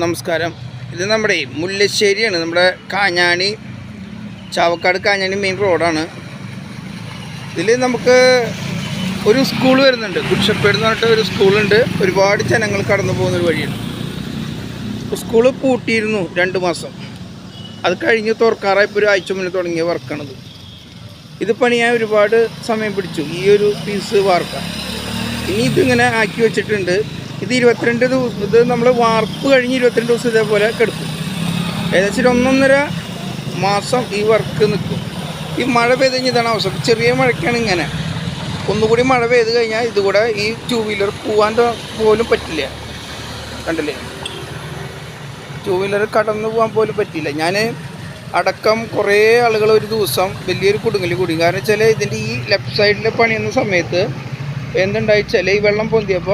നമസ്കാരം. ഇത് നമ്മുടെ മുല്ലശ്ശേരിയാണ്, നമ്മുടെ കാഞ്ഞാണി ചാവക്കാട് കാഞ്ഞാണി മെയിൻ റോഡാണ്. ഇതിൽ നമുക്ക് ഒരു സ്കൂൾ വരുന്നുണ്ട്, ഗുഡ് ഷെപ്പേർഡ് എന്ന് പറഞ്ഞിട്ട് ഒരു സ്കൂളുണ്ട്. ഒരുപാട് ജനങ്ങൾ കടന്നു പോകുന്നൊരു വഴിയാണ്. സ്കൂള് പൂട്ടിയിരുന്നു 2 മാസം. അത് കഴിഞ്ഞ് തുറക്കാറായപ്പോൾ ഒരു ആഴ്ച മുന്നേ തുടങ്ങിയ വർക്കാണത്. ഇത് പണിയാൻ ഒരുപാട് സമയം പിടിച്ചു, ഈ ഒരു പീസ് വാർക്കാൻ. ഇനി ഇതിങ്ങനെ ആക്കി വെച്ചിട്ടുണ്ട്. ഇത് 22 ദിവസം, ഇത് നമ്മൾ വാർപ്പ് കഴിഞ്ഞ് 22 ദിവസം ഇതേപോലെ കിടക്കും. ഏകദേശം 1.5 മാസം ഈ വർക്ക് നിൽക്കും. ഈ മഴ പെയ്ത് കഴിഞ്ഞാൽ ഇതാണ് അവസ്ഥ. ചെറിയ മഴയ്ക്കാണ് ഇങ്ങനെ. ഒന്നുകൂടി മഴ പെയ്ത് കഴിഞ്ഞാൽ ഇതുകൂടെ ഈ 2 വീലർ പോകാൻ പോലും പറ്റില്ല. കണ്ടില്ലേ, 2 വീലർ കടന്നു പോകാൻ പോലും പറ്റില്ല. ഞാൻ അടക്കം കുറേ ആളുകൾ ഒരു ദിവസം വലിയൊരു കുടുങ്ങൽ കൂടി. കാരണം വെച്ചാൽ ഇതിൻ്റെ ഈ ലെഫ്റ്റ് സൈഡിൽ പണിയുന്ന സമയത്ത് എന്തുണ്ടായിച്ചാൽ ഈ വെള്ളം പൊന്തിയപ്പോൾ